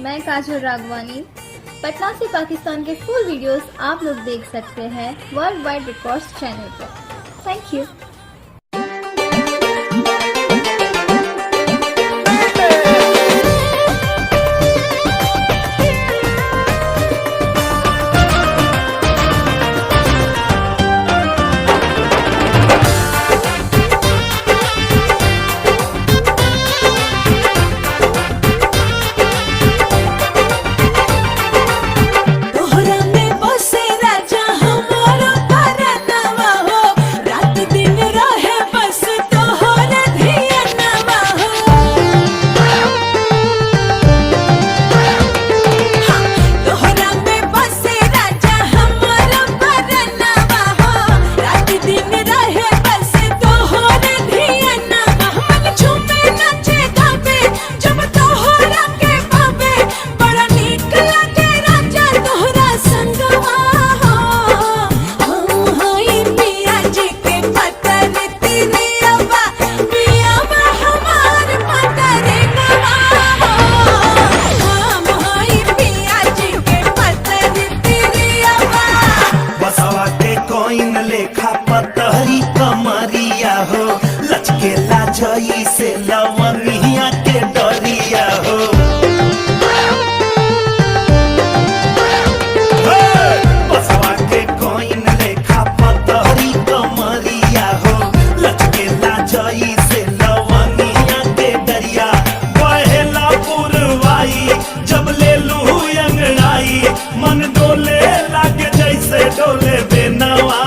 मैं काजल राघवानी। पटना से पाकिस्तान के फुल वीडियोस आप लोग देख सकते हैं वर्ल्ड वाइड रिकॉर्ड्स चैनल पर। Thank you. जई से लवनिया के डरिया हो बसवा के कोइन लेखा पतरी कमरिया हो लचकेला जई से लवनिया के डरिया बहेला पुरवाई जब ले लू अंगड़ाई मन डोले लागे जैसे डोले बेनवा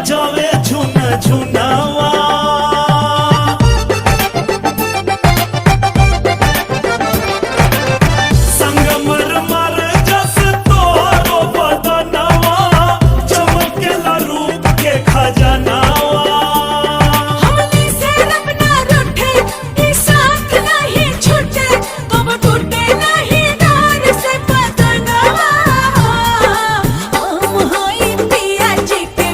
जावे झुना झुनावा संगमर मर जस तोरो बदनवा चमकेला रूप के खजानावा हमनी से रब ना रूठे ई साथ नहीं छूटे कब टूटे नहीं डार से बदनवा हम होई पिया जी के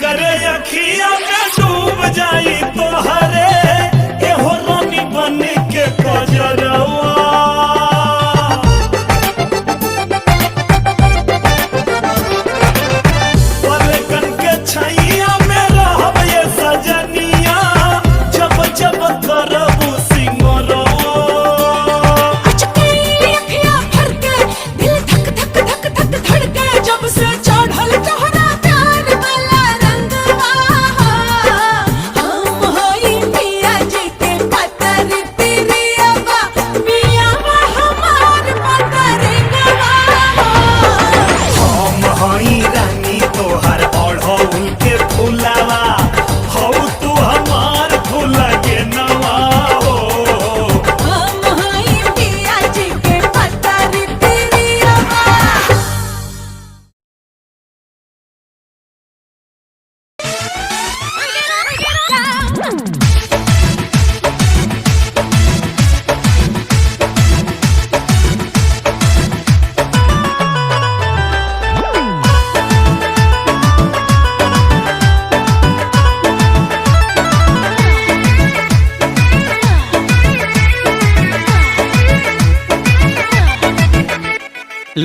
करे अखिया में डूब जाई तोहरे एहो रानी बन के कजरवा पलकन के छैया में रहब ये सजनिया जब जब करबू सिंगरवा अचके अखियां भर के दिल धक धक धक धक धड़के जब से चढ़ल तोहरा प्यार वाला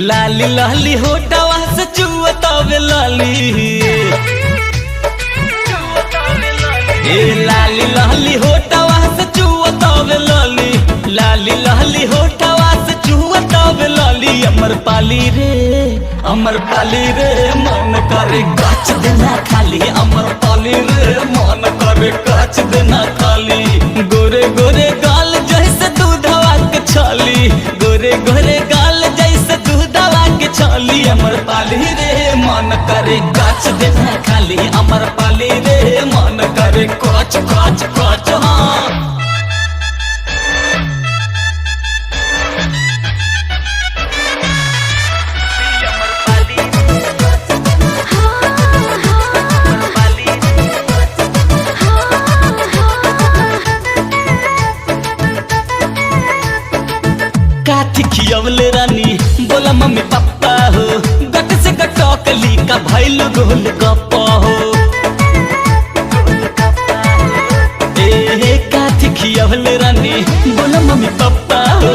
लाली लाली होटवा से चुअतावे लाली ए लाली लाली होठवा से चुअतावे लाली लाली लाली होठवा से चुअतावे लाली अमर पाली रे मन करे काच देना खाली अमर पाली रे मन करे काच देना खाली गोरे गोरे गाल जैसे दूधवा के छाली गोरे गोरे गाल जैसे दूधवा के छाली अमर पाली रे मन करे काच देना खाली अमर पाली रे मन करे काच काच काच हाँ काथी खियवले रानी बोला मम्मी पापा हो गट से गटकली का भैल गोल गप्पा हो ए काथी खियवले रानी बोला मम्मी पापा हो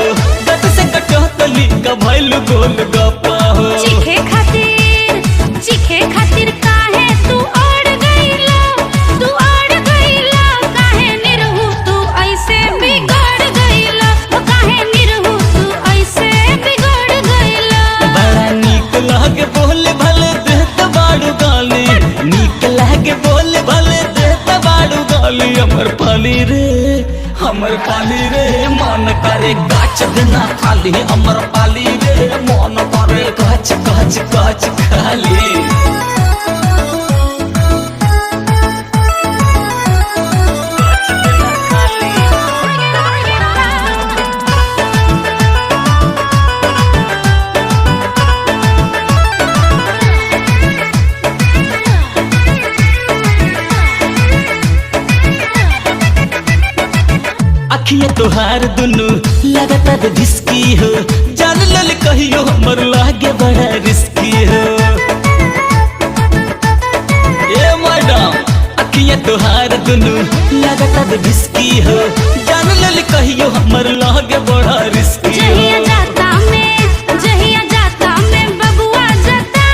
गट से गटकली का भैल गोल गप्पा हो चीखे खातिर काहे तू अड़ गईला काहे निरहु तू ऐसे बिगड़ गईला काहे निरहु तू ऐसे बिगड़ गईला बड़ा नीक लागे बोले भले देत बाड़ू गाली नीक लागे बोले भले देत बाड़ू गाली अमर पाली रे मन करे गाछ देना खाली अमर पाली रे मन करे गाछ गाछ गाछ खाली अखिया तोहार दुनु लगातार रिस्की हो जान लल कहियो हमर लागे बड़ा रिस्की हो ए मैडम अखिया तोहार दुनु लगातार रिस्की हो जान लल कहियो हमर लागे बड़ा रिस्की हो जहिया जाता में बबुआ जता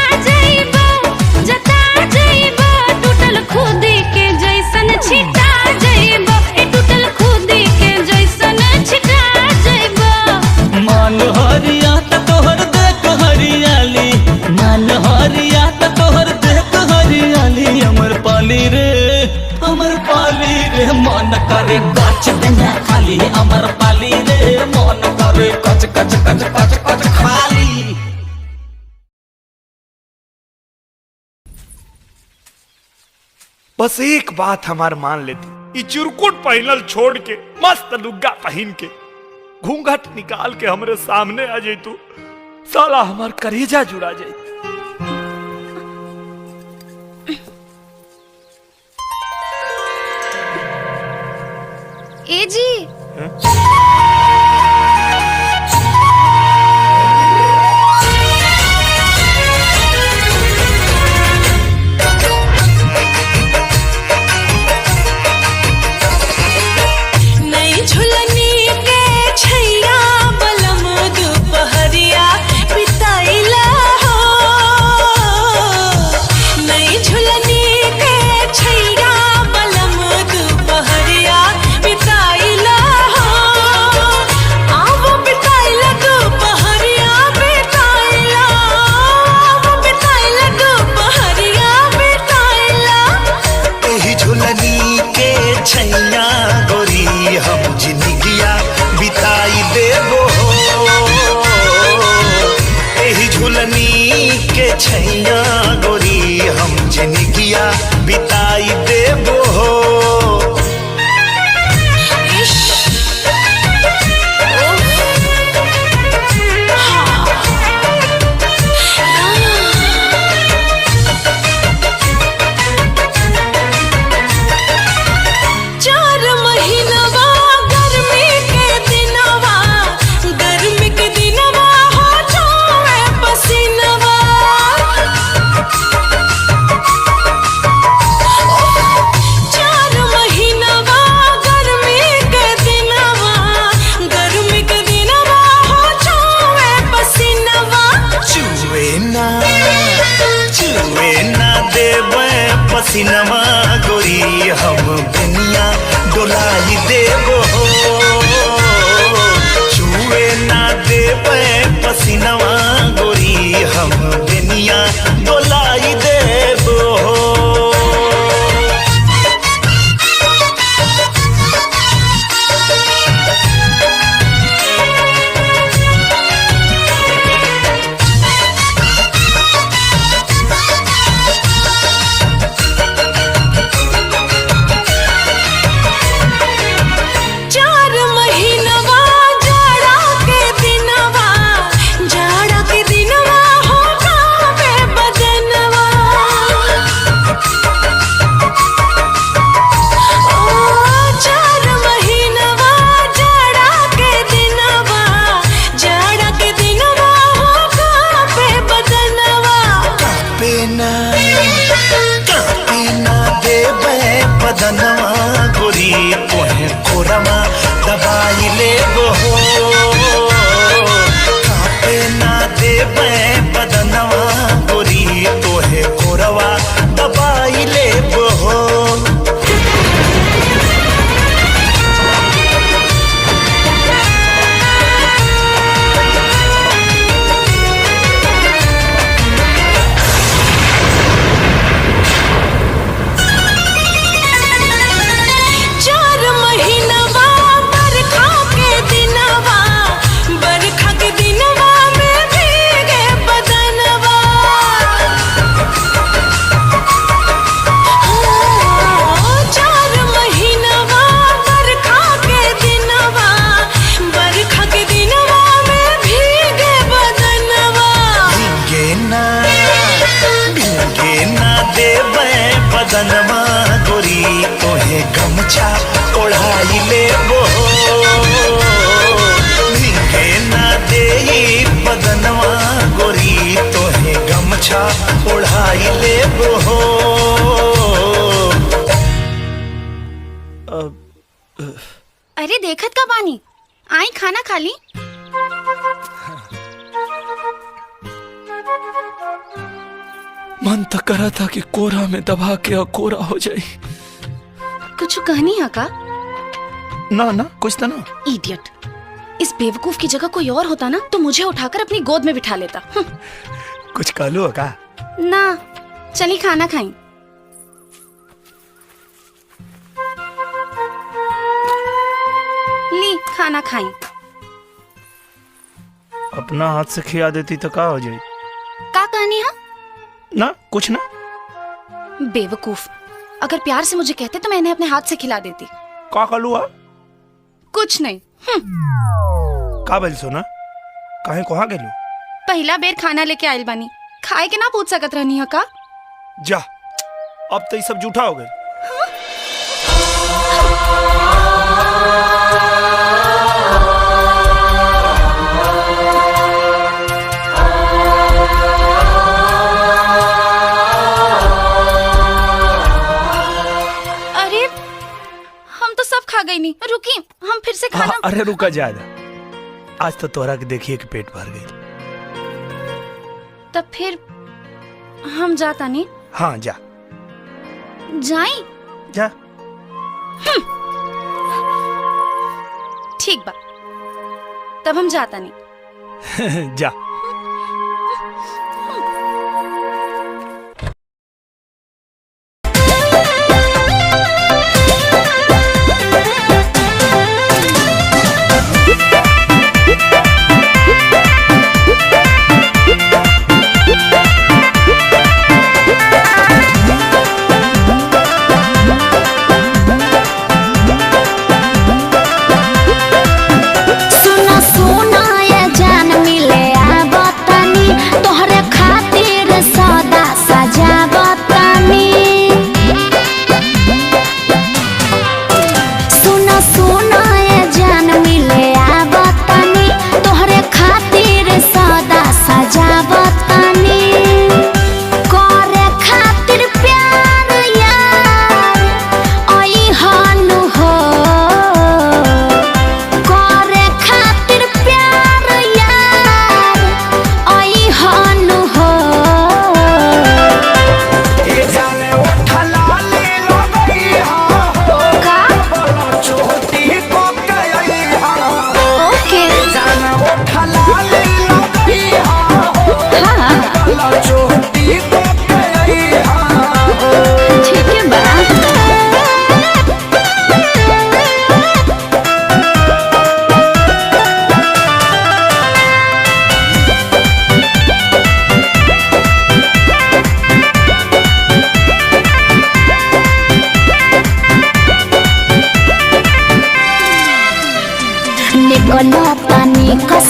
जइबो टूटल खुदी के जैसन छिटा जइबो टूटल खुदी के जैसन छिटा जइबो मान हरिया त तोहर देख हरियाली मान हरिया त तोहर देख हरियाली अमर पाली रे मन करे गाछ देना खाली अमर पाली रे मन करे कच कच कच कच कच खाली बस एक बात हमार मान लेती, ई चुरकुट पहनल छोड़ के मस्त लुग्गा पहन के घूंघट निकाल के हमरे सामने आ जाई तू साला हमार करेजा जुड़ा जाई। ए जी नई झुलनी के छैया बलम दुपहरिया बिताइला हो नई झुलनी के छैया बलम दुपहरिया बिताइला हो आवो बिताइला दुपहरिया बिताइला आवो बिताइला दुपहरिया बिताइला एही झुलनी के छैया गोरी हम जिंदगिया बिताई देबो एही झुलनी के छैया गोरी हम जिंदगिया बिताई देबो चार महीनवा गर्मी के दिनवा हो जाए पसीनवा चार महीनवा गर्मी के दिनवा हो जाए पसीनवा चुए ना छुए ना देवे पसीनवा गोरी हम बेनिया डोलाई देबो छुए ना देवे पसीनवा गोरी हम बेनिया डोलाई देबो बदनवा गोरी तोहे कोरमा दबाई लेबो कापे ना देबे बदनवा गोरी तोहे कोरवा दबाई लेबो बदनवा गोरी तोहे गमछा ओढ़ाई लेबो भीगे ना देई बदनवा गोरी तोहे गमछा ओढ़ाई लेबो अरे देखत का बानी आई खाना खा ली। मन तो करा था कि कोरा में दबा के कोरा हो जाए। कुछ कहनी है का? ना ना कुछ तो ना। इडियट, इस बेवकूफ की जगह कोई और होता ना तो मुझे उठाकर अपनी गोद में बिठा लेता। कुछ कालू का? ना, चली खाना खाई। ली खाना खाई। अपना हाथ से खिया देती तो का हो जाए? का कहनी है? ना कुछ ना। बेवकूफ, अगर प्यार से मुझे कहते तो मैं इन्हें अपने हाथ से खिला देती। का कालू कुछ नहीं। का बोल सोना? काहे कहाँ गेलू? पहला बेर खाना लेके आयल बानी, खाए के ना पूछ सकत रहनी है का? जा, अब तो ये सब झूठा हो गए। गई नहीं, रुकी हम फिर से खाना। अरे रुका ज्यादा, आज तो तोरा के देखिए कि पेट भर गई। तब फिर हम जाता नहीं? हाँ जा। जाई? जा। ठीक बा, तब हम जाता नहीं। जा। सोना सोना ये जान मिले आ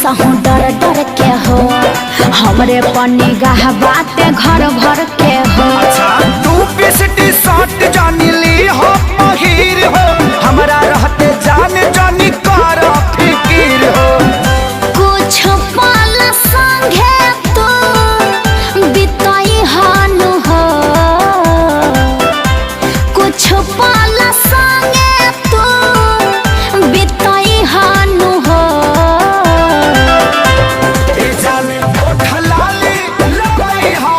कसहूँ डर डर के हो हमरे पन्नी गाह बाते घर भर के हो। तू पिसटी शॉट जानी ली हो महिर हो हमरा रहते जान जानी कर फिकीर हो। कुछ पल संगे तू बिताई हानु हो कुछ पल संगे तू बिताई हानु हो। जाने ओठलाली लगई हो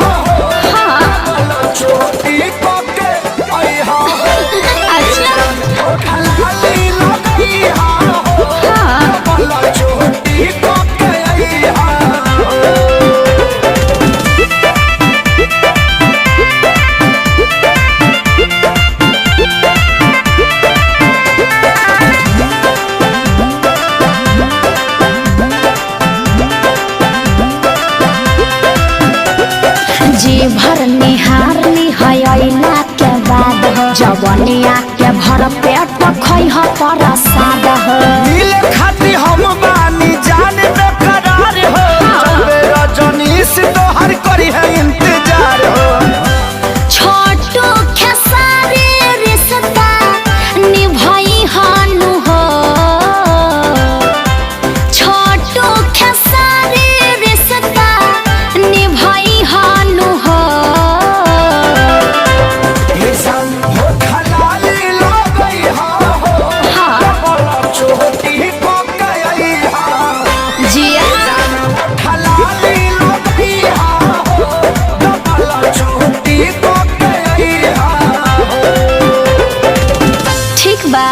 चोटी पके आई हो। अच्छा ओठलाली लगई हो चोटी पके आई हो। जी भर निहारनी हयला के बाद हो जवनिया के भर पेट खई हो प्रसाद हो। मिले खाती हम बानी जान बेकरार हो चले रजनी से तोहर करी है इंतजार हो। छोटू खेसारी रिश्ता निभाई हानु हो छोटू खेसारी रिश्ता निभाई हानु हो। ये संग ओठलाली लगई हो चोटी पके आई हो। जिया ओठलाली लगई हो चोटी पके आई हो। ठीक बा।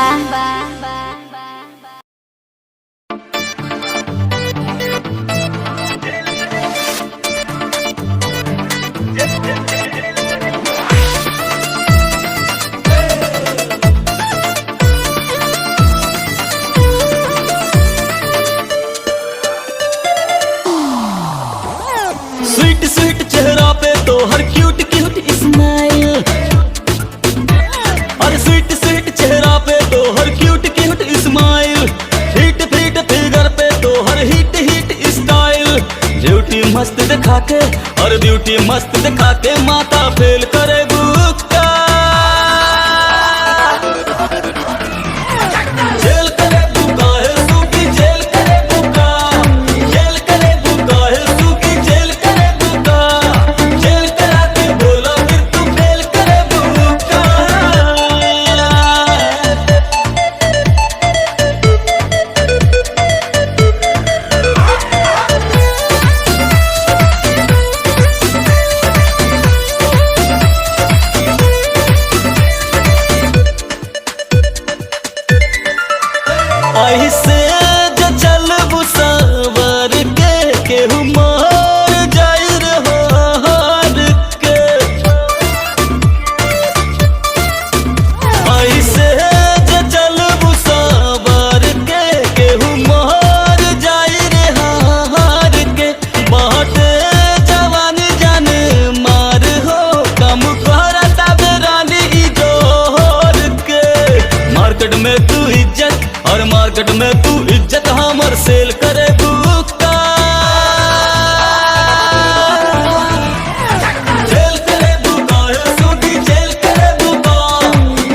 स्वीट स्वीट चेहरा पे तो हर क्यूट क्यूट स्माइल। और स्वीट स्वीट चेहरा पे तो हर cute cute smile. Fit fit figure पे तो हर हिट हिट स्टाइल। ब्यूटी मस्त दिखा के और ब्यूटी मस्त दिखा के माथा फेल करे बुक्का। जेल करे बुका है सूखी जेल करे बुका। जेल करे बुका है सूखी जेल करे बुका। जेल करा के बोला फिर तू फेल करे बुका। ऐसे जो चल बुसावर के केहू मार जाई रे हार के। ऐसे जो चल बुसावर के केहू मार जाई रे हार के। बाटे जवान जान मार हो कम करता बेरानी जोर के। मार्केट में तू इज्जत और मार्केट में तू इज्जत हमर सेल करे बुक्का। जेल करे बुका है सूखी जेल करे बुका।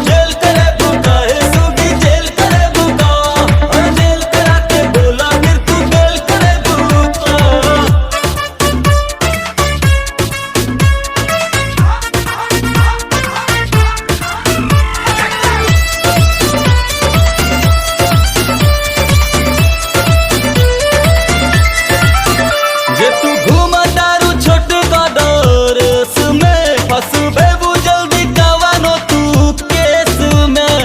जेल करे बुका है सूखी जेल करे बुका। और जेल करा के बोला फिर तू फेल करे बुक्का। जे तू घूमा दारू छोट का डोरस में फंसबे बु जल्दी कवानो तू केस में।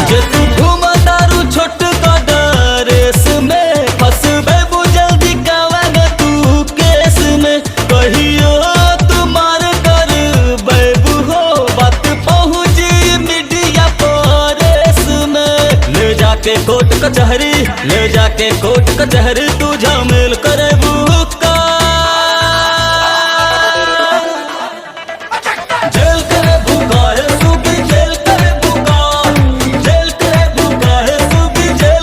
जे तू घूमा दारू छोट का डोरस में फंसबे बु जल्दी कवानो तू केस में। कहियो तुम्हार कर बेबू हो बात पहुंची मीडिया परेस में। ले जाके कोर्ट कचहरी ले जाके कोर्ट कचहरी तू झमेल करे बुक्का। जेल करे बुका है सूखी जेल करे बुका। जेल करे बुका है सूखी जेल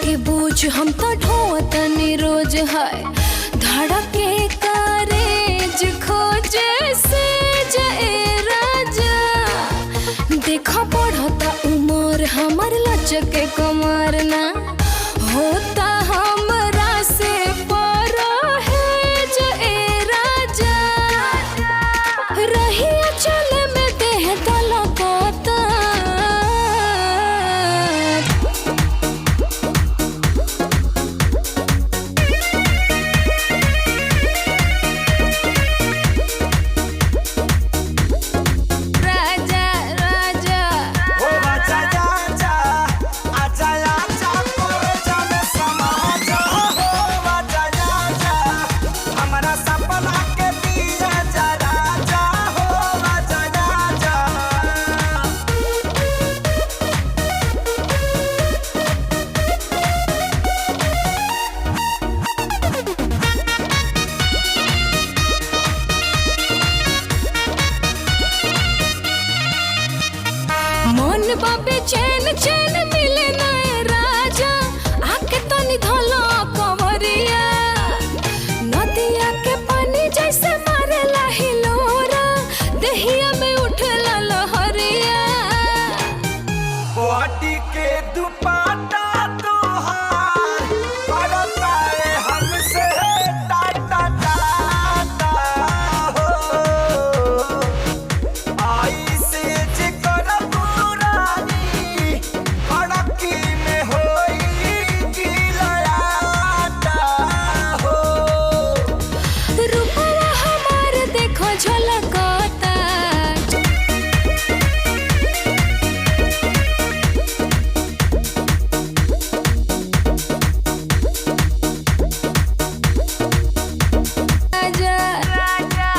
के बोझ हम तो ढोतनी रोज है धड़के कारेज खोजे से जे राजा देखा बढ़ता उमर हमर लचके कमर ना होता हमरा से पर है जे राजा रहिया चले में देह तलकता राजा राजा ओ राजा राजा आजा आजा कोरे जाने समाजा हो राजा राजा हमारा सपना के दिया जा राजा हो राजा राजा मन बाबे चैन चैन मिले नए राजा आके तनी धोलो कवरिया नदिया के पानी जैसे मारेला हिलोरा दहिया में उठला लहरिया बॉडी के दुपट्टा तोहार करता है हमसे टाटा टाटा हो आई से जिकर पुरानी अड़की में होई गिलाटा हो रूपवा हमार देखो झलकता राजा राजा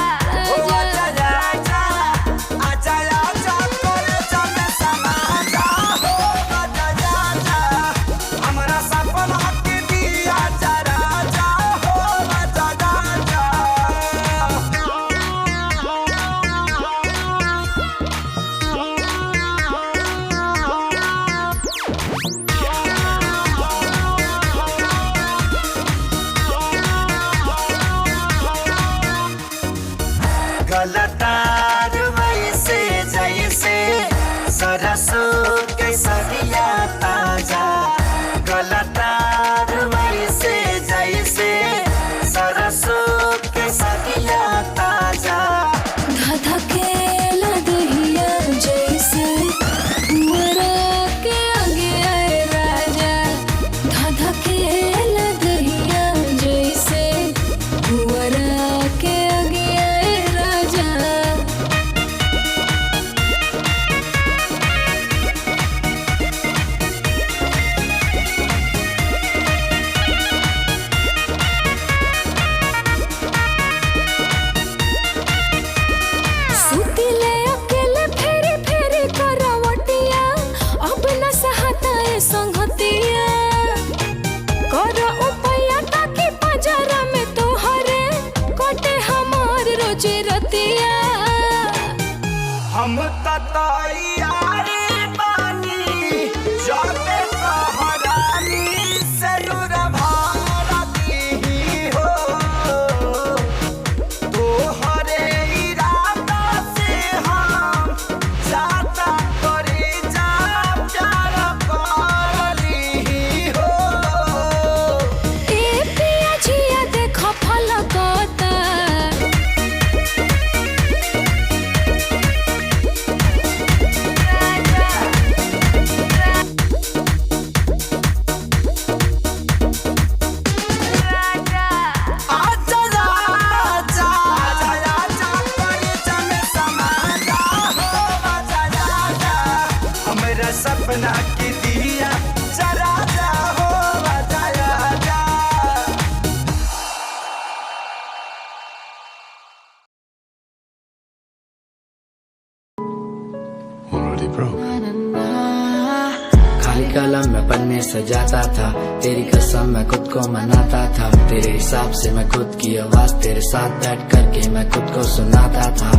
ओ राजा राजा आजा आजा कोरे जाने समाजा हो राजा राजा हमारा सपना के दिया जा राजा हो राजा राजा गलतार वैसे जैसे सरसों के सरिया ताजा गलतार वैसे जैसे सरसों के सरिया ताजा धधकेला दहिया जैसे मरा के आगे आए राजा धधकेला दहिया जैसे मरा के आगे आए राजा सुतिले अकेले फेरी फेरी करवटिया अब न सहता ए संगतिया कर उपया ताकि बाजार में तोहरे कटे हमार रोजी रतिया हम तैयारी बानी जाते कहरानी से नूर भारती हो तोहरे इरादा से हम जाता करे जा प्यार करली हो ए पिया जिया देखो फलकता आजा राजा आजा राजा कोरे जाने समाजा हो राजा राजा हमारा सपना के दिया जा राजा हो राजा राजा Already broke. खाली कलम में पन्ने सजाता था, तेरी कसम मैं खुद को मनाता था। तेरे हिसाब से मैं खुद की आवाज तेरे साथ बैठ करके मैं खुद को सुनाता था।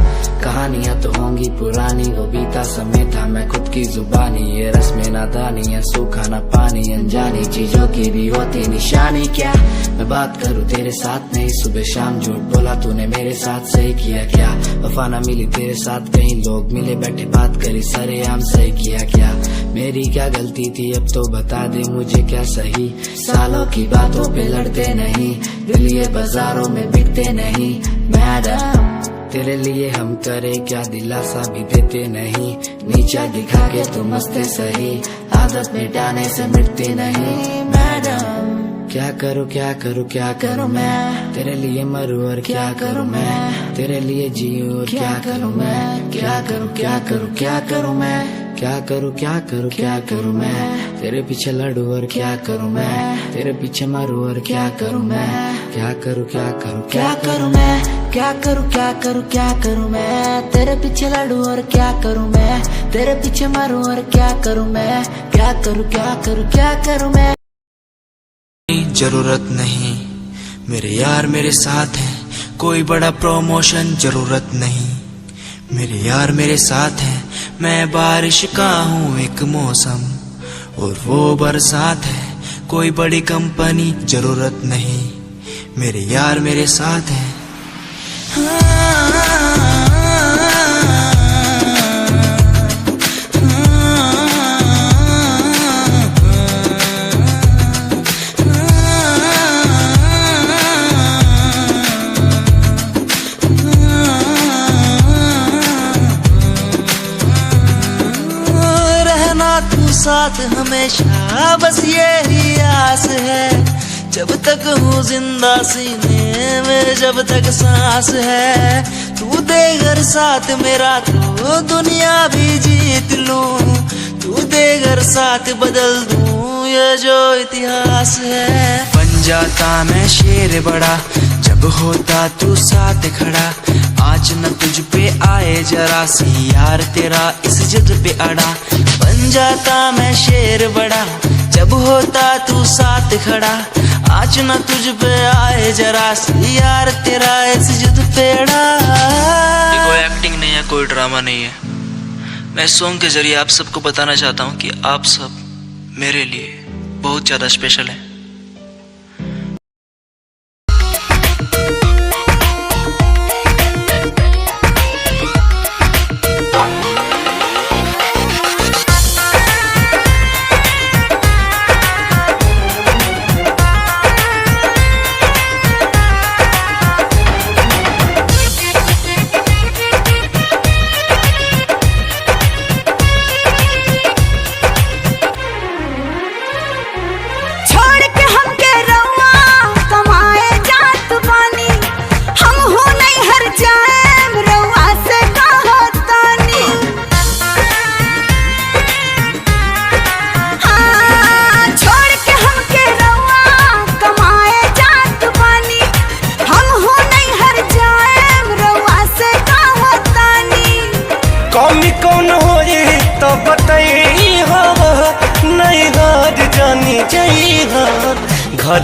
कहानियां तो होंगी पुरानी, वो बीता समय था मैं खुद की जुबानी। ये रस्में नादानी है, सूखा ना पानी, अनजानी चीजों की भी होती निशानी। क्या मैं बात करूं तेरे साथ नहीं, सुबह शाम झूठ बोला तूने मेरे साथ, सही किया क्या? वफा ना मिली तेरे साथ, कई लोग मिले बैठे बात करी सरेआम, सही किया क्या? मेरी क्या गलती थी अब तो बता दे मुझे, क्या सही? सालों की बातों पे लड़ते नहीं, दिल ये बाजारों में बिकते नहीं। मैडम तेरे लिए हम करे क्या, दिलासा भी देते नहीं। नीचा दिखा के तुम हंसते सही, आदत मिटाने से मिटती नहीं। मैडम क्या करूं क्या करूं क्या करूं मैं, तेरे लिए मरूं और क्या करूं मैं, तेरे लिए जीऊं और क्या करूं मैं। क्या करूं क्या करूं क्या करूं मैं, क्या करूं क्या करूं क्या करूं मैं, तेरे पीछे लड़ूं और क्या करूं मैं, तेरे पीछे मरूं और क्या करूं मैं। क्या करूं क्या करूं क्या करूं मैं, क्या करूं क्या करूं क्या करूं मैं, तेरे पीछे लड़ूं और क्या करूं मैं, तेरे पीछे मरूं और क्या करूं मैं। क्या करूं क्या करूं क्या करूं मैं। जरूरत नहीं मेरे यार मेरे साथ है, कोई बड़ा प्रमोशन जरूरत नहीं। मेरे यार मेरे साथ है, मैं बारिश का हूँ एक मौसम और वो बरसात है, कोई बड़ी कंपनी जरूरत नहीं। मेरे यार मेरे साथ है। साथ हमेशा बस यही आस है, जब तक हूँ जिंदा सीने में जब तक सांस है। तू दे घर साथ मेरा तो दुनिया भी जीत लूं, तू दे घर साथ बदल दूं ये जो इतिहास है। बन जाता मैं शेर बड़ा जब होता तू साथ खड़ा, आज न तुझ पे आए जरा सी यार तेरा इस जिद पे अड़ा। बन जाता मैं शेर बड़ा जब होता तू साथ खड़ा, आज न तुझ पे आए जरा सी यार तेरा इस जिद पे अड़ा। कोई एक्टिंग नहीं है, कोई ड्रामा नहीं है। मैं सॉन्ग के जरिए आप सबको बताना चाहता हूँ कि आप सब मेरे लिए बहुत ज्यादा स्पेशल है।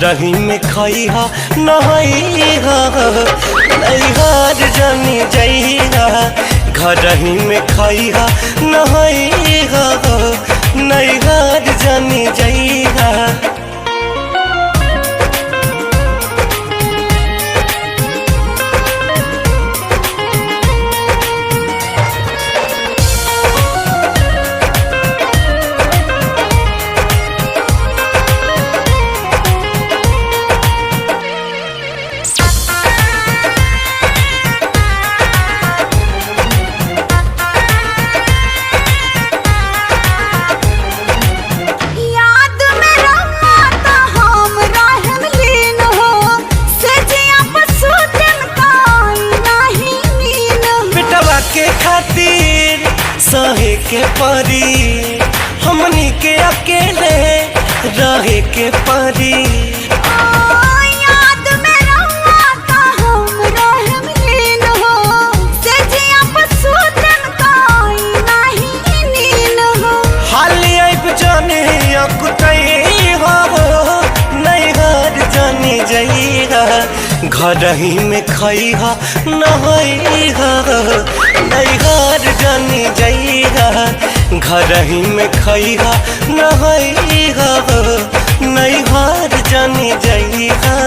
घरही में खइहा नहइहा, नैहर जानी जइहा। घरही में खइहा नहइहा, नैहर जानी जइहा। सहे के परी हमनी के अकेले रहे के परी। याद में रहुआता हम रहम लीन हो, से जिया पसूतन कोई नहीं नीन हो। हाली आइब जाने घर ही में खइहा नहइहा नैहर जानी जइहा घर ही में खइहा नहइहा नैहर जानी जइहा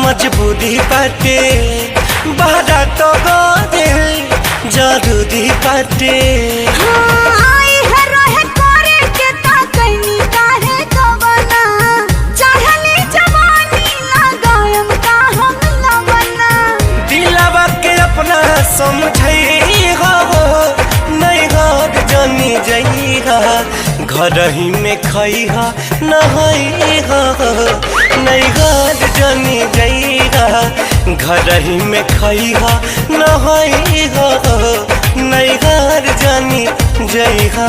मजबूरी बाटे बहरा तो गोदे जरूरी बाटे दिलवा के अपना समझइहा नैहर जानी जइहा घर ही में खइहा नहइहा नैहर जानी जइहा घर ही में खइहा नहइहा नैहर जानी जइहा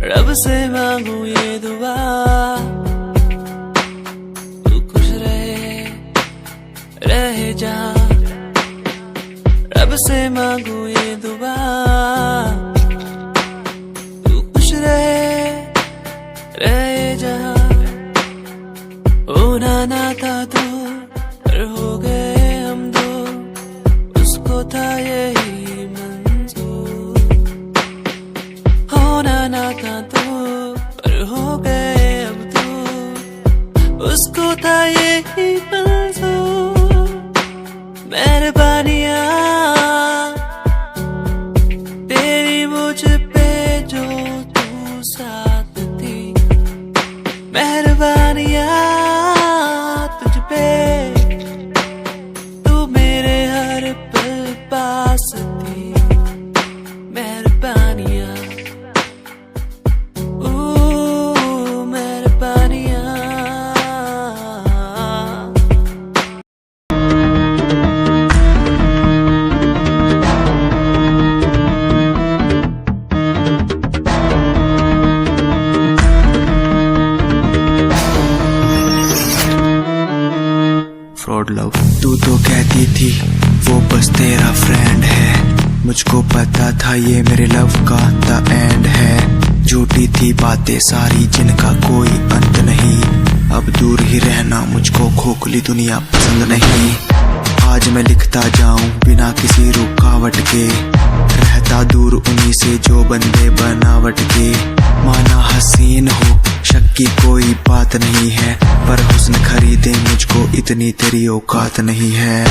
रब से मांगू ये दुआ तू खुश रहे जा रब से मांगू ये दुआ तू खुश रहे जा होना ना था तू पर हो गए हम दो उसको था यही मंजूर होना ना था तू पर हो गए अब तू उसको था यही मंजूर मेहरबानियाँ तेरी मुझ पे जो तू साथ थी मेहरबानियाँ तुझ पे तू मेरे हर पल पास थी मेहरबानियाँ फ्रॉड लव तू तो कहती थी वो बस तेरा फ्रेंड है मुझको पता था ये मेरे लव का द एंड है झूठी थी बातें सारी जिनका कोई अंत नहीं अब दूर ही रहना मुझको खोखली दुनिया पसंद नहीं आज मैं लिखता जाऊं बिना किसी रुकावट के रहता दूर उन्हीं से जो बंदे बनावट के माना हसीन हो शक की कोई बात नहीं है पर हुस्न खरीदे मुझको इतनी तेरी औकात नहीं है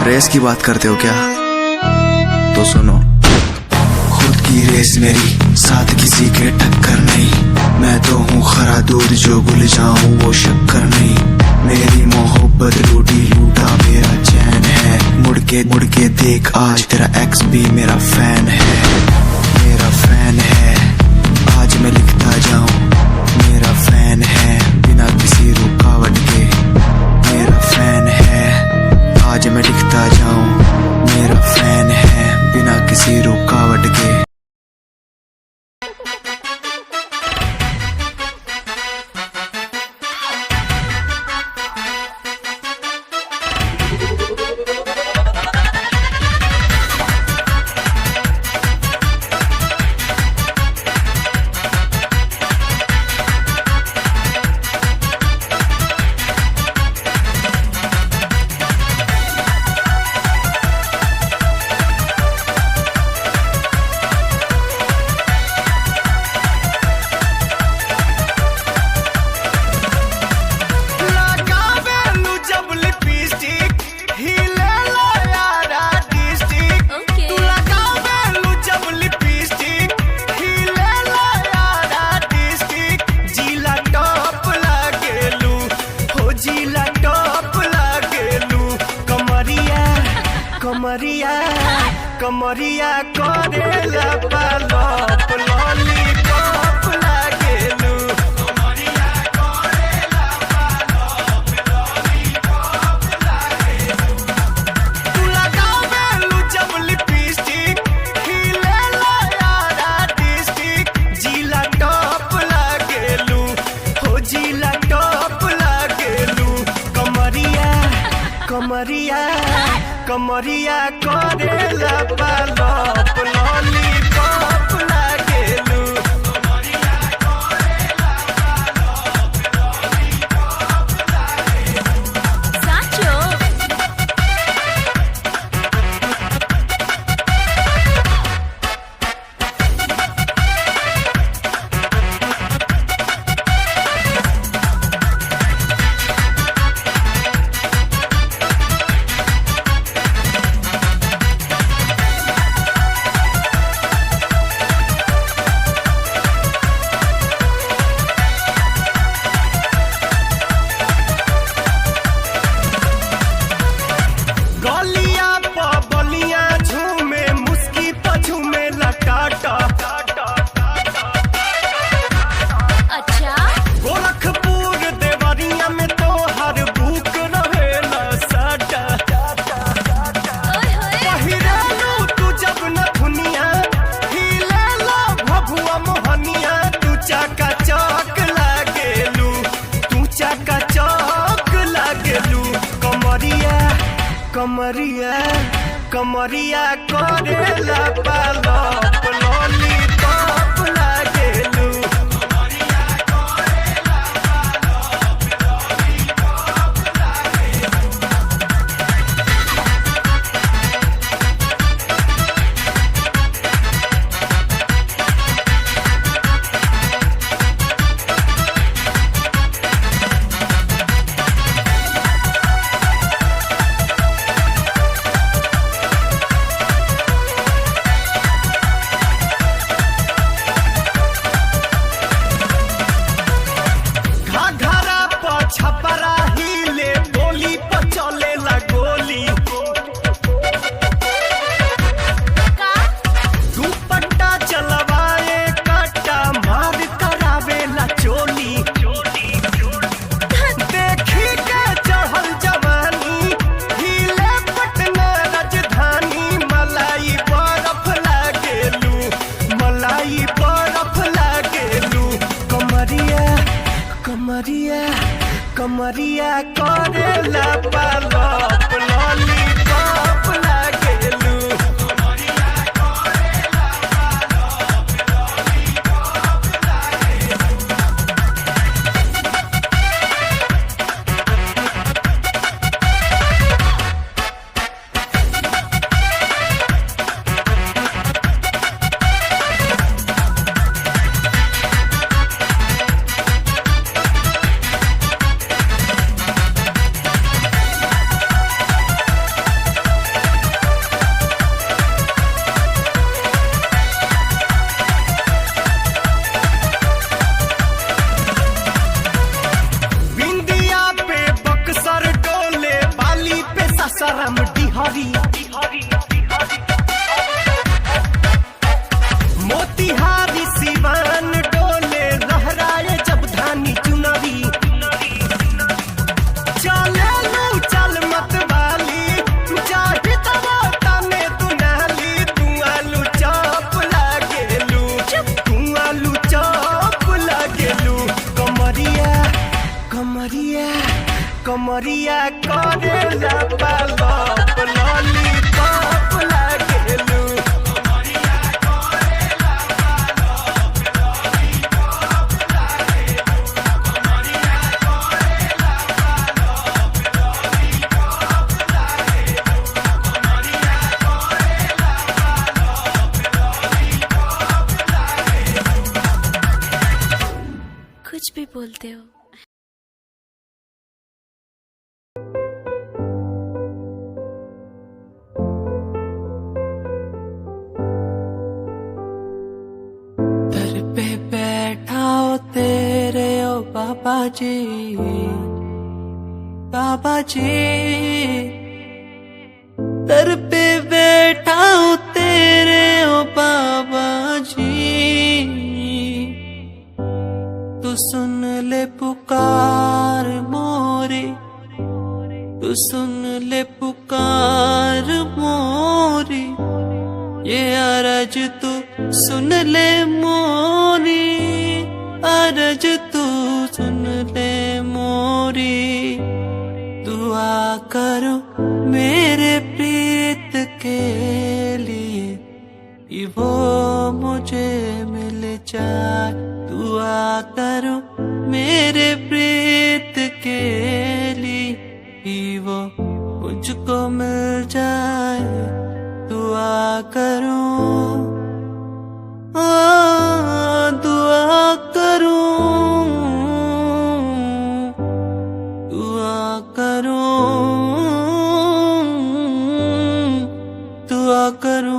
रेस की बात करते हो क्या तो सुनो खुद की रेस मेरी साथ किसी के टक्कर नहीं मैं तो हूँ खरा दूध जो गुल जाऊं वो शक्कर नहीं मेरी मोहब्बत लूटी लूटा मेरा चैन है मुड़ के देख आज तेरा एक्स भी मेरा फैन है आज मैं लिखता जाऊं मेरा फैन है बिना किसी रुकावट के मेरा फैन है आज मैं लिखता जाऊं मेरा फैन है बिना किसी रुकावट के कमरिया करेला पालप लॉलीपॉप लागेलू कमरिया करेला पालप लॉलीपॉप लागेलू तू लगावेलू जब लिपस्टिक खिलेला यारा डिस्ट्रिक्ट जिला टॉप लागेलू हो जिला टॉप लागेलू कमरिया कमरिया कमरिया करेला पालप लॉलीपॉप लागेलू कमरिया करेला पालप लॉलीपॉप लागेलू साचो गलिया प बलिया झूमे मुस्की प झूमे लटाटा अच्छा गोरखपुर देवरिया में तो हर बुक रहेला साटा ओए होए पहिरालू तू जब न दुनिया हिलेला भभुआ मोहनिया तू चाका चौक लागेलू तू चाका चौक लागेलू कमरिया कमरिया कमरिया करेला पालप लॉलीपॉप लागेलू कमरिया करेला पालप लॉलीपॉप लागेलू घाघरा प छपरा हिले बोली प चलेला गोली का दुपट्टा चलवाए काटा मार करावेला चोली देखी के चढ़ल जवानी हिले पटना राजधानी मलाई बर्फ लागेलू मलाई बर्फ लागेलू कमरिया कमरिया कमरिया करेला पालप लॉलीपॉप लागेलू कमरिया करेला पालप लॉलीपॉप लागेलू बिंदिया पे बक्सर डोले बाली पे ससरम डिहरी मोतिहारी सिवान डोले लहराए जब धानी चुनरी चलेलू चल मत वाली चाहे तब तने दुनाली तू आलू चौप लागेलू तू आलू चौप लागेलू कमरिया कमरिया कमरिया करेला पालप लॉलीपॉप लागेलू कमरिया करेला पालप लॉलीपॉप लागेलू कमरिया करेला पालप लॉलीपॉप लागेलू कमरिया करेला पालप लॉलीपॉप लागेलू कुछ भी बोलते हो। बाबा जी दर पे बैठा हूँ सुन ले पुकार मोरी, तू सुन ले पुकार मोरी, ये अरज तू सुन ले मोरी, अरज तू सुन ले मोरी। दुआ करो मेरे प्रीत के लिए कि वो मुझे मिल जाए। दुआ करो मेरे प्रीत के लिए कि वो मुझको मिल जाए। दुआ करो, दुआ करो, दुआ करो, दुआ करो।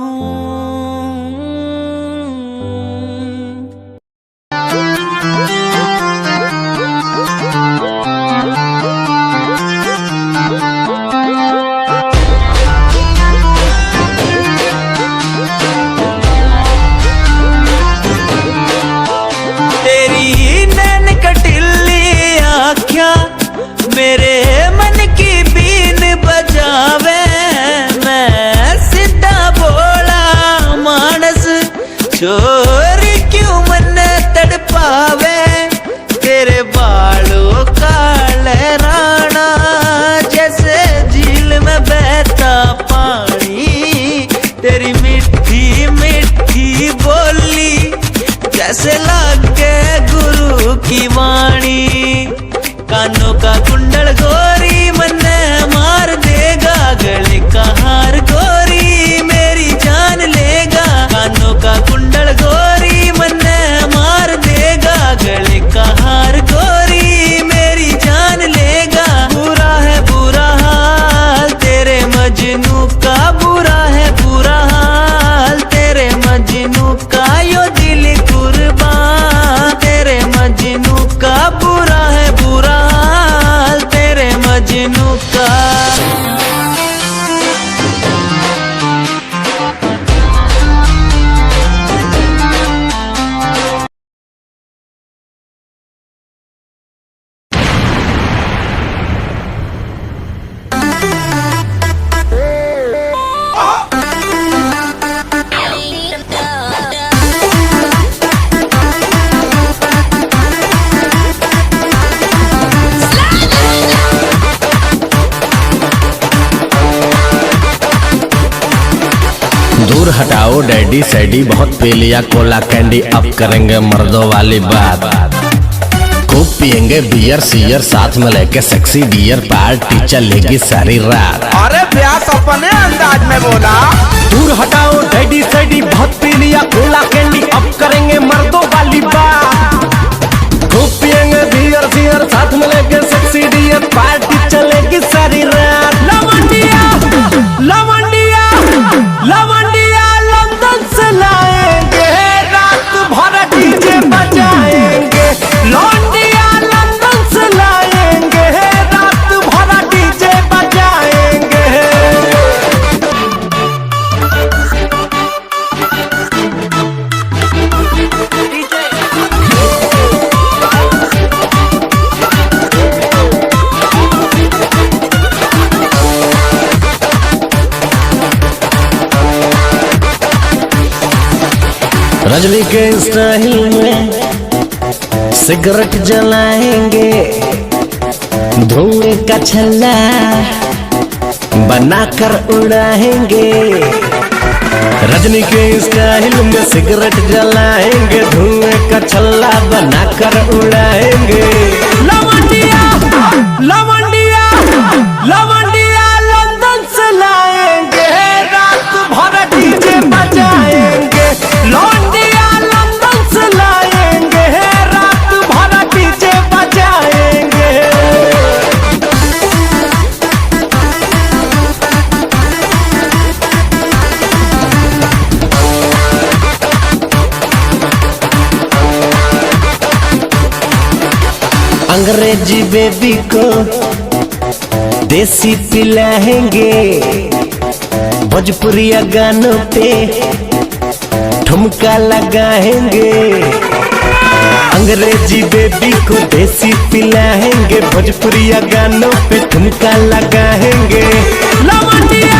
मेरे मन की बीन बजावे, मैं सीधा बोला मानस, चोर क्यों मन तड़पावे। तेरे बालों का लहराना जैसे झील में बहता पानी, तेरी मीठी मीठी बोली जैसे लागे गुरु की वाणी। कानों का कुंडल गोरी मन मार देगा, गले का हार गोरी मेरी जान लेगा। कानों का कुंडल गोरी मन मार देगा, गले का हार गोरी मेरी जान लेगा। बुरा है बुरा हाल तेरे मजनू का, बुरा है बुरा हाल तेरे मजनू का, यो दिल कुर्बान तेरे मजनू का। बुरा है बुरा हाल तेरे मजनू का। दूर हटाओ डैडी सैडी, बहुत पी लिया कोला कैंडी, अब करेंगे मर्दों वाली बात। खूब पियेंगे बियर सियर, साथ में लेके सेक्सी डियर, पार्टी चलेगी सारी रात। अरे व्यास अपने अंदाज में बोला। दूर हटाओ डैडी सैडी, बहुत पी लिया कोला कैंडी, अब करेंगे मर्दों वाली बात। खूब पियेंगे बियर सियर, साथ में लेके सेक्सी डियर, पार्टी चलेगी सारी रात। लवंडिया लवंडिया लवंडिया लंदन से लाएंगे, रात भर डीजे बजाएंगे। लौंडिया लंदन से लाएंगे, रात भर डीजे बजाएंगे। रजनी के स्टाइल में सिगरेट जलाएंगे, धुएं का छल्ला बनाकर उड़ाएंगे। रजनी के स्टाइल में सिगरेट जलाएंगे, धुएं का छल्ला बनाकर उड़ाएंगे। लवंडिया लवंडिया लवंडिया लंदन से लाएंगे, रात भर डीजे बजाएंगे। लौंडिया लंदन से लाएंगे, रात भर डीजे बजाएंगे। अंग्रेजी बेबी को देसी पिलाएंगे, भोजपुरिया गानों पे ठुमका लगाएंगे। अंग्रेजी बेबी को देसी पिलाएंगे, भोजपुरिया गानों पे ठुमका लगाएंगे। लवंडिया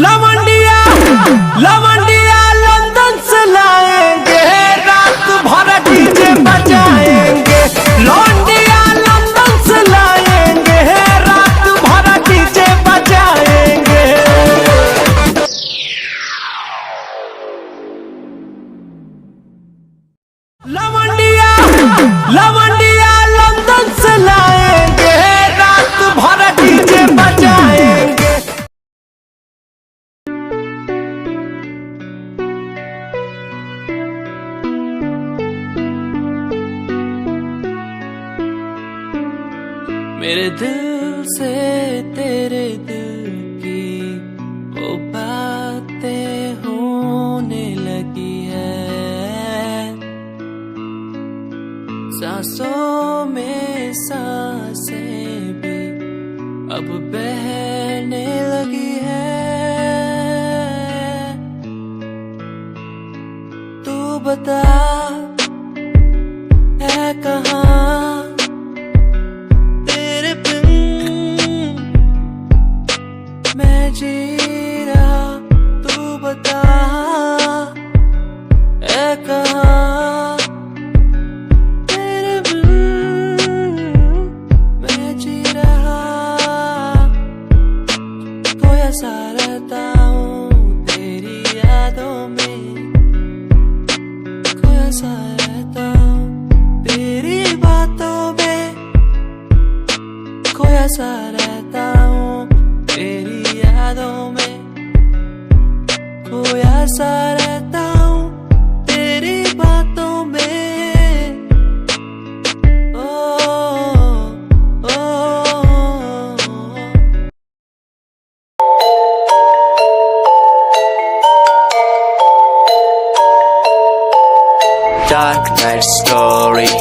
लवंडिया लवंडिया लंदन से लाएंगे, रात भर डीजे बजाएंगे। लवंडिया लंदन से लाएंगे, रात भर डीजे बजाएंगे। लवंडिया लवंडिया लंदन से लाएंगे, रात भर डीजे बजाएंगे। मेरे दिल से तेरे दिल की वो बातें होने लगी है, सांसों में सांसें भी अब बहने लगी है। तू बता है कहाँ तेरे बिन मैं जी रहा, तू बता है कहाँ तेरे बिन मैं जी रहा। खोया सा रहता हूँ तेरी यादों में, खोया सा रहता हूँ तेरी बातों में, खोया सा रहता हूँ तेरी यादों में, खोया सा रहता हूँ तेरी बातों में। ओ Dark night story,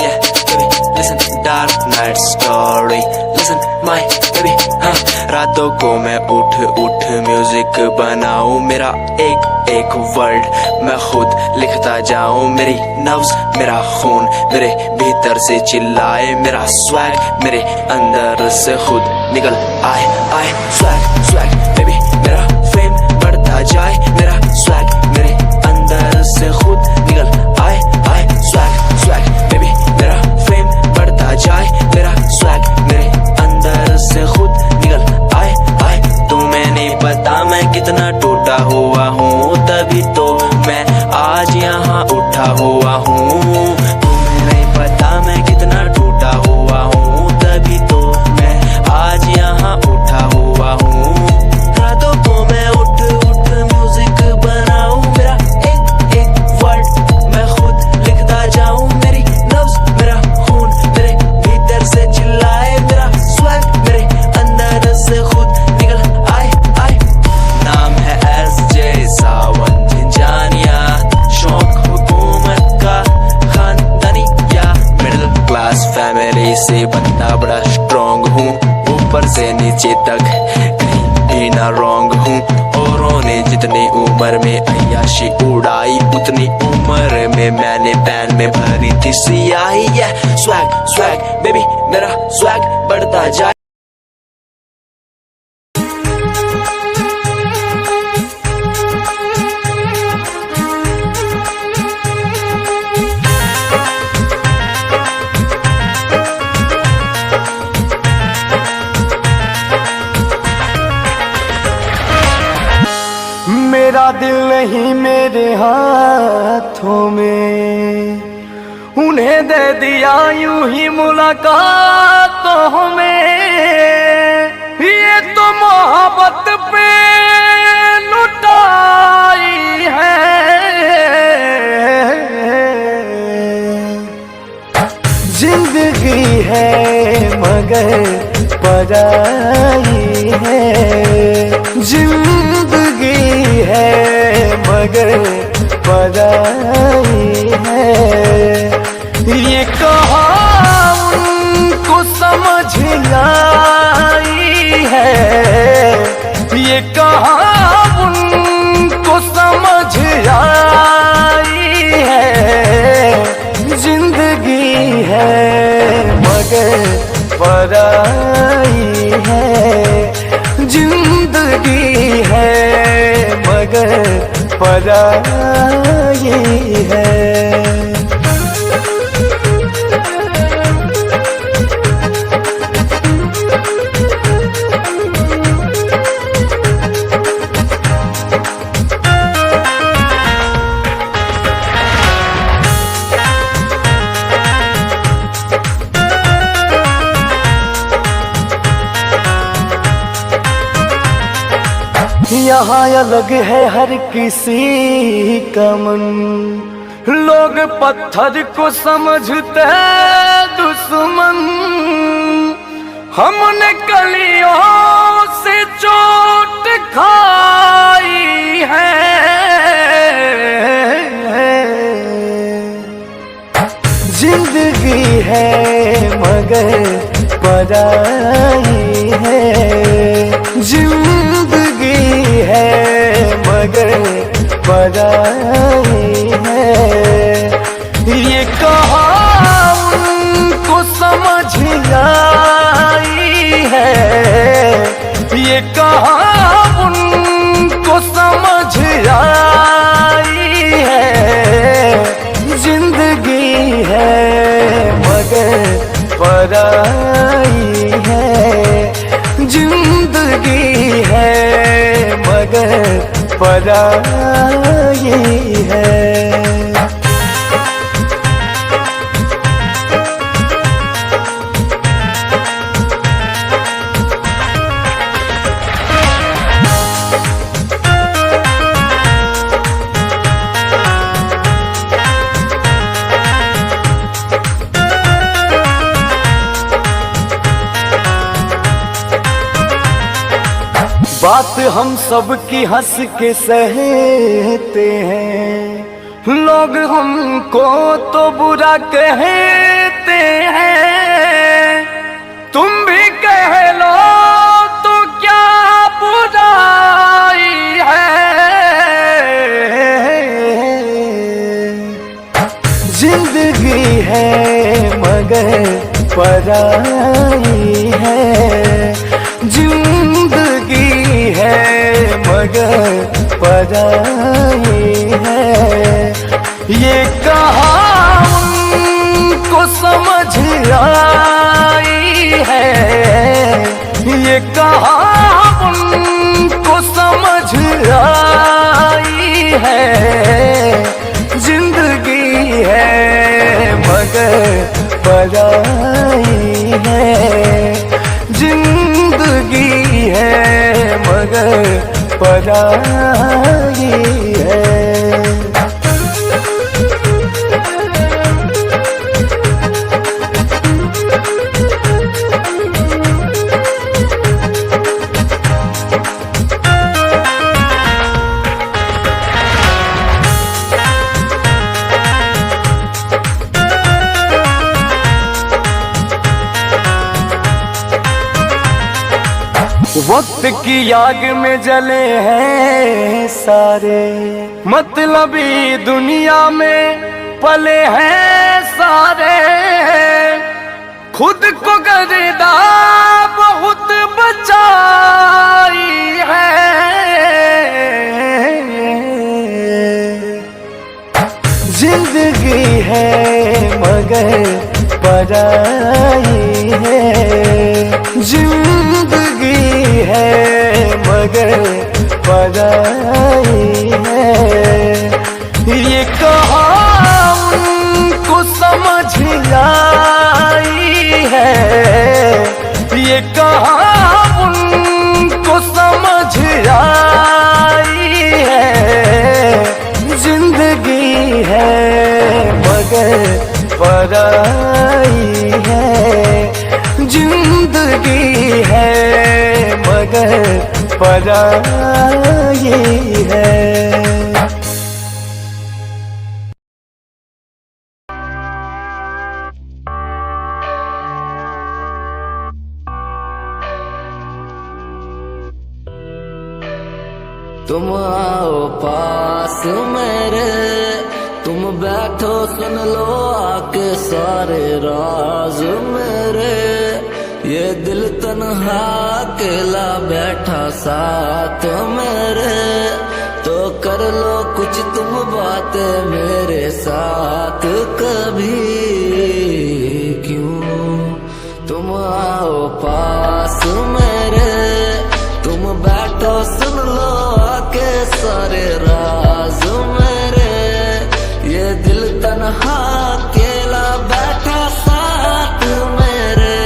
yeah, baby, listen, dark night story, listen, my baby, हाँ। रातों को मैं उठ उठ म्यूजिक बनाऊं, मेरा एक एक वर्ड मैं खुद लिखता जाऊं। मेरी नब्ज मेरा खून मेरे भीतर से चिल्लाए, मेरा स्वैग मेरे अंदर से खुद निकल आए आए। स्वैग स्वैग बेबी मेरा फेम बढ़ता जाए, मेरा स्वैग मेरे अंदर से खुद निकल आए आए। स्वैग स्वैग बेबी मेरा फेम बढ़ता जाए, मेरा स्वैग मेरे अंदर से खुद निकल आए आए। तुम्हें नहीं पता मैं कितना टूटा हुआ हूँ, तभी तो मैं आज यहाँ उठा हुआ हूँ। तुम्हें नहीं पता मैं कितना टूटा हुआ हूँ, तभी तो मैं आज यहाँ उठा हुआ हूँ। रातों को मैं उठ उठ म्यूजिक बनाऊं, मेरा एक एक वर्ड मैं खुद लिखता जाऊं। मेरी नब्ज मेरा खून मेरे भीतर से चिल्लाए, मेरा स्वैग मेरे अंदर से खुद निकल आए आए। नाम है SJ सावन झिंझानिया, शौक हुकूमत का खानदानी या मिडिल क्लास फैमिली से बनता बड़ा स्ट्रॉन्ग हूँ, ऊपर से नीचे तक कहीं भी ना रॉन्ग हूँ। औरों ने जितनी उम्र में अय्याशी उड़ाई, उतनी उम्र में मैंने पैन में भरी थी सियाही। स्वैग स्वैग बेबी मेरा स्वैग बढ़ता जाए। मेरा दिल नहीं मेरे हाथों में, उन्हें दे दिया यूं ही मुलाकातों में। ये तो मोहब्बत पे लुटाई है, जिंदगी है मगर पराई है, जिंदगी है मगर पराई है। ये कहा उनको समझ आई है, ये कहा उनको समझ आई है। है मगर पराई है, जिंदगी है मगर पराई है। यहाँ अलग है हर किसी का मन, लोग पत्थर को समझते दुश्मन, हमने कलियों से चोट खाई है, जिंदगी है मगर पराई है, जिंदगी है मगर पराई है। ये कहाँ उनको समझ आई है, ये कहाँ उनको समझ आई है, जिंदगी है मगर पराई है, जिंदगी है मगर पराई है। बात हम सब की हंस के सहते हैं, लोग हमको तो बुरा कहते हैं, तुम भी कह लो तो क्या बुराई है, जिंदगी है मगर पराई है, जिंदगी है मगर पराई है। ये कहाँ उनको समझ आई है, ये कहाँ उनको समझ आई है, जिंदगी है मगर पराई है, जिंदगी है मगर पराई है। वक्त की आग में जले हैं सारे, मतलबी दुनिया में पले हैं सारे, खुद को गर्दा बहुत बचाई है, जिंदगी है मगर पराई है, जिंदगी है मगर पराई है। ये कहाँ उनको समझ आई है, ये कहाँ उनको समझ आई है, जिंदगी है मगर पराई है, जिंदगी है मगर पराई है। तुम आओ पास मेरे, तुम बैठो सुन लो आके सारे राज मेरे, ये दिल तन्हा अकेला बैठा साथ मेरे, तो कर लो कुछ तुम बातें मेरे साथ कभी, क्यों तुम आओ पास मेरे, तुम बैठो सुन लो आके सारे राज मेरे, ये दिल तन्हा अकेला बैठा साथ मेरे,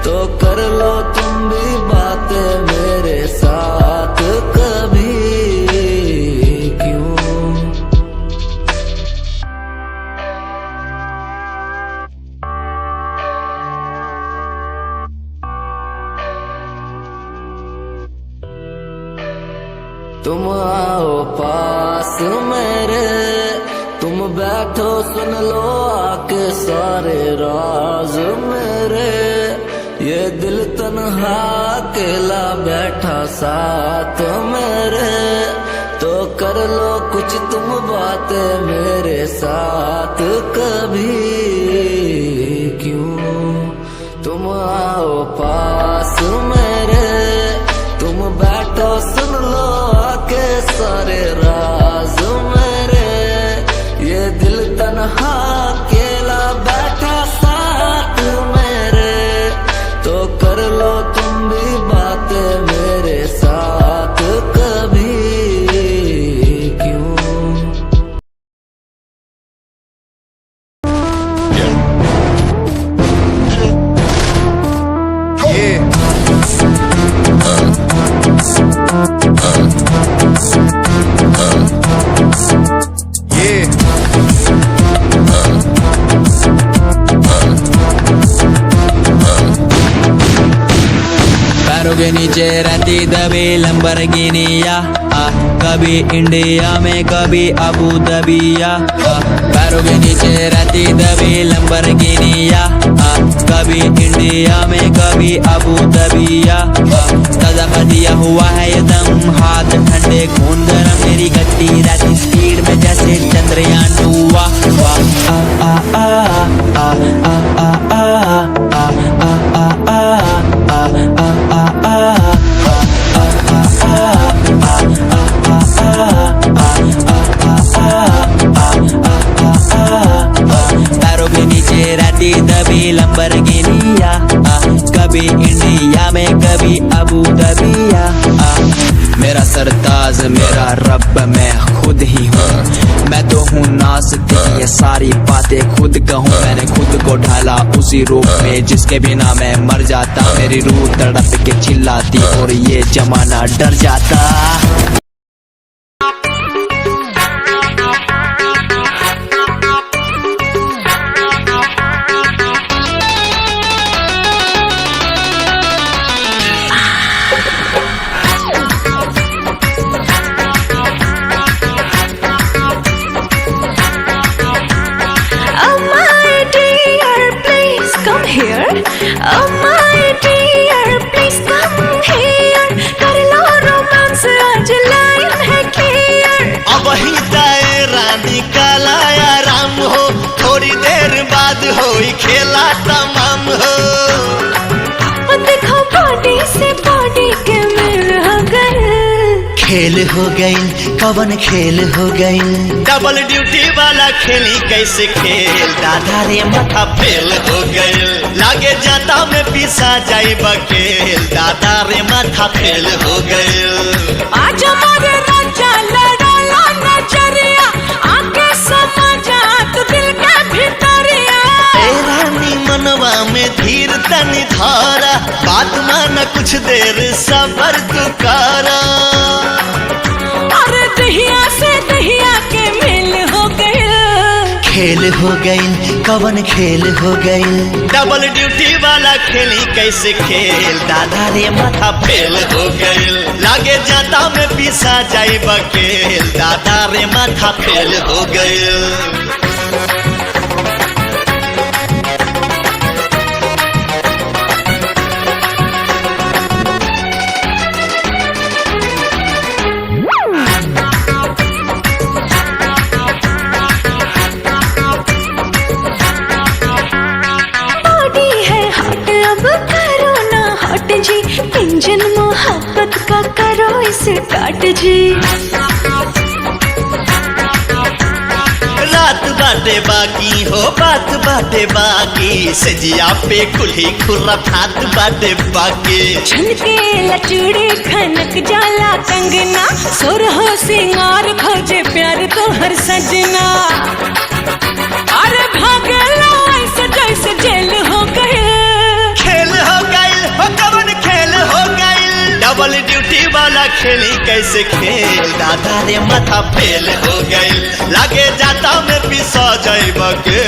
तो कर लो तुम भी बातें मेरे साथ कभी, क्यों। तुम आओ पास मेरे, तुम बैठो सुन लो आके सारे राज मेरे, ये दिल तन्हा अकेला बैठा साथ मेरे, तो कर लो कुछ तुम बातें मेरे साथ कभी, क्यों तुम आओ पास मेरे, तुम बैठो सुन लो आके सारे राज मेरे, ये दिल तन्हा अकेला बैठा साथ मेरे, तो कर लो तुम भी बातें मेरे साथ कभी, क्यों। पैरों के नीचे रहती दबी लंबरगिनिया, कभी इंडिया में कभी अबू दबिया, पैरों के नीचे रहती दबी लंबरगिनिया, कभी इंडिया में कभी अबू दबिया, ताजा दिया हुआ है ये दम, हाथ ठंडे खून गरम, मेरी गति रहती स्पीड में जैसे चंद्रयान 2, वाह आ आ आ आ आ आ आ आ आ पैरों के नीचे रहती दबी लंबरगिनिया, कभी इंडिया में कभी अबू दबिया, मेरा सरताज मेरा रब मैं खुद ही हूँ, मैं तो हूँ नाज़ ये सारी बातें खुद कहूँ, मैंने खुद को ढाला उसी रूप में जिसके बिना मैं मर जाता, मेरी रूह तड़प के चिल्लाती और ये जमाना डर जाता। Oh my dear, please come here, कर लो रोमांस आज लाइन है क्लियर, अब ही दायरा निकाला आराम हो, थोड़ी देर बाद हो खेला तमाम हो, देखो बॉडी से बॉडी के मिल हो गए, खेल हो गई कवन खेल हो गई, डबल ड्यूटी वाला खेली कैसे खेल, दादा रे माथा फेल हो गई, लागे जाता में पिसा जाई बकेल, दादा रे माथा फेल हो गई, आज हमारे राजा लड़ाला नजरिया, आके समा जा तू दिल के भीतरिया, ए रानी मनवा में धीर तनी धारा, बात माना कुछ देर सबर तू करा, अरे दहिया से दहिया के मिल हो गए, खेल हो गई कवन खेल हो गई, डबल ड्यूटी वाला खेली कैसे खेल, दादा रे माथा फेल हो गई, लागे जाता में पिसा जाई बकेल, दादा रे माथा फेल हो गई। अब करो ना हट जी, इंजन मोहब्बत का करो इसे काट जी। रात बाटे बाकी हो बात बाटे बाकी, सजिया पे कुल्ही खुराफात बाटे बाकी। झनके लचड़े खनक जाला कंगना, सुरहो सिंगार खोजे प्यार तो हर सजना। अरे भागला ऐसे जैसे जेल हो गए, खेल हो गई हो कवन खेल हो गई, डबल ड्यूटी वाला खेली कैसे खेल, दादा रे माथा फेल हो गई, लागे जाता में पिसा जाइब के,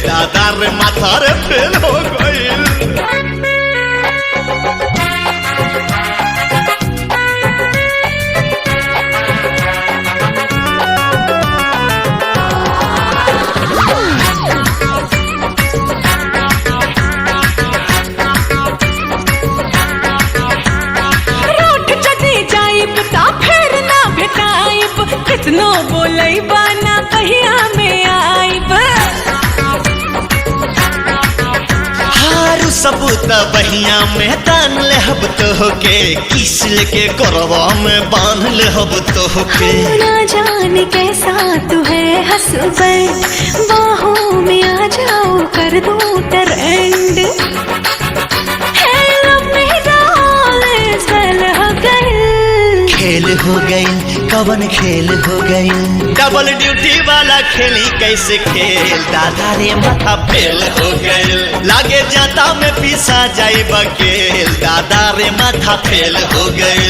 दादा रे माथा रे फेल हो गई। कितनो बोलई बाना कहिया में आइब, हारू सबूत बहिया में तान ले हब तो के, किस लेके करवा में बांध ले हब तो के। ना जाने कैसा तू है हसबैंड, बाहों में आ जाओ कर दूं ट्रेंड। खेल हो गई कवन खेल हो गई, डबल ड्यूटी वाला खेली कैसे खेल, दादा रे माथा फेल हो गई, लागे जाता में पिसा जाई बकेल, दादा रे माथा फेल हो गई।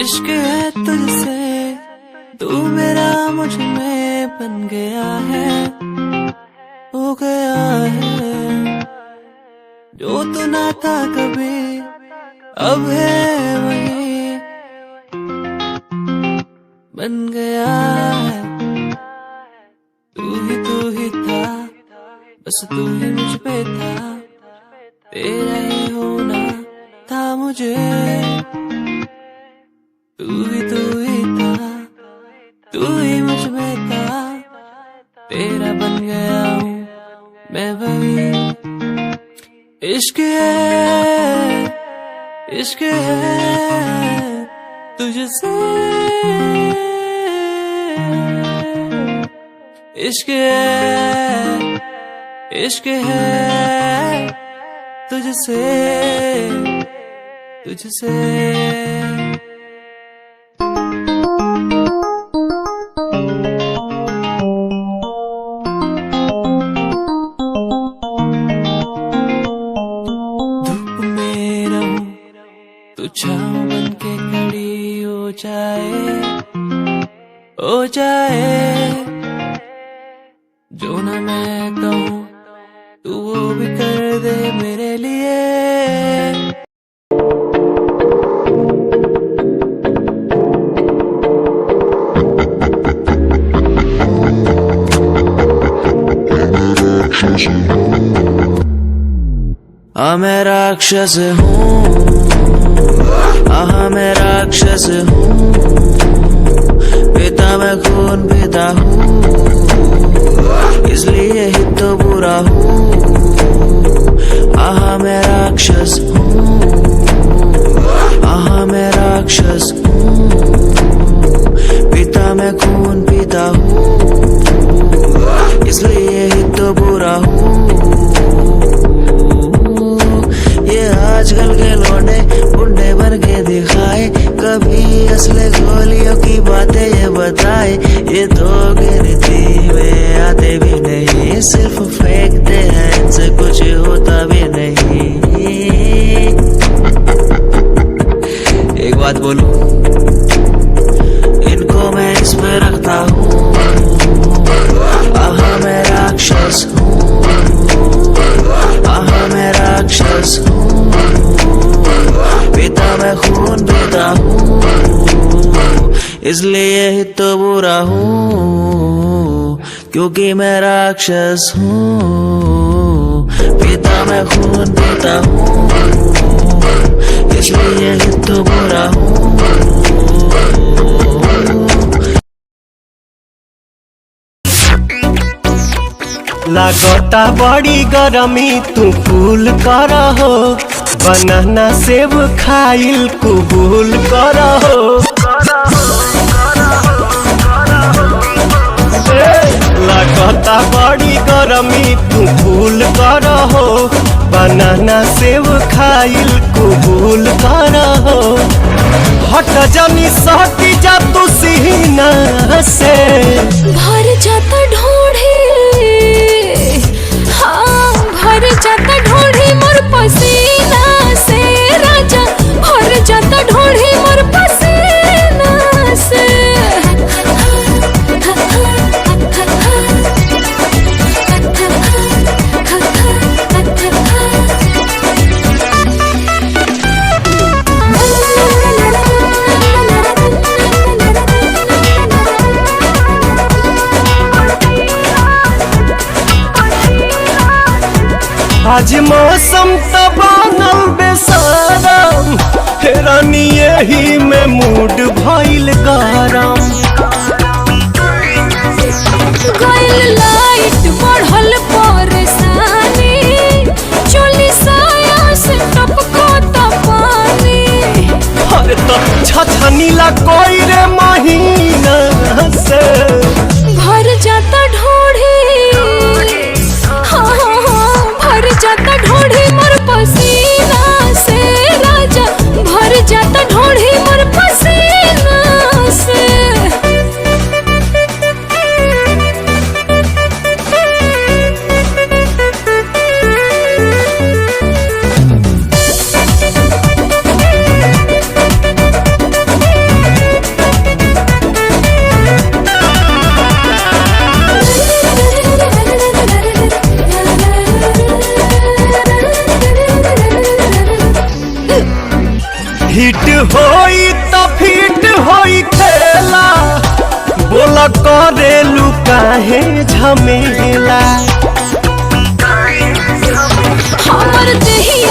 इश्क है तुझसे, तू मेरा मुझ में बन गया है, हो गया है, जो तू ना था कभी अब है वही बन गया है। तू ही था, बस तू ही मुझ पे था, तेरा ही होना था मुझे। तू ही था, तू ही मुझ में था, तेरा बन गया हूँ मैं वही। इश्क है, इश्क है तुझसे, इश्क है, इश्क है तुझसे, तुझसे। छाँव बन के खड़ी हो जाए, जो ना मैं कहूँ तू वो भी कर दे मेरे लिए। मैं राक्षस हूँ, मैं राक्षस हूँ, पिता मैं खून पीता हूँ, इसलिए ही तो बुरा हूँ। मैं राक्षस हूँ, मैं राक्षस हूँ, पिता मैं खून पीता हूँ, इसलिए ही तो बुरा हूँ। ये आजकल के लौंडे बुढ़े बन के दिखाए, कभी असले गोलियों की बातें ये बताए, ये तो गिनती में आते भी नहीं, सिर्फ फेंकते हैं, इनसे कुछ होता भी नहीं। एक बात बोलूं, इनको मैं इसमें रखता हूँ, मैं राक्षस हूँ, मैं राक्षस हूँ, पिता मैं खून पीता हूँ, इसलिए ही तो बुरा हूँ, क्योंकि मैं राक्षस हूँ, पिता मैं खून पीता हूँ, इसलिए ही तो बुरा हूँ। लागता बड़ी गरमी तू कूल कर हो बनाना सेब खाइल कबूल कर हो लागता बड़ी गरमी तू कूल कर हो बनाना सेब खाइल कबूल कर हो हट जानी सहटी जा तू सीना से भर जाता ढोढ़ी, हाँ भर जाता ढोढ़ी मोर पसीना से राजा, भर जाता ढोढ़ी मोर पसीना से। आज मौसम तो बनल बेसारम रानी यही में मूड भइल गरम गइल लाइट बढ़ल परेशानी, चोली साया से टपको त पानी। अरे तो छछनीला कोई रे महीना से भर जाता ढोढ़ी, हाँ हाँ हाँ भर जाता ढोढ़ी मोर पसीना से राजा, भर जाता ढोढ़ी मोर पसीना से। हिट होई तो फिट होई खेला बोला करेलू काहे झमेला हमर देही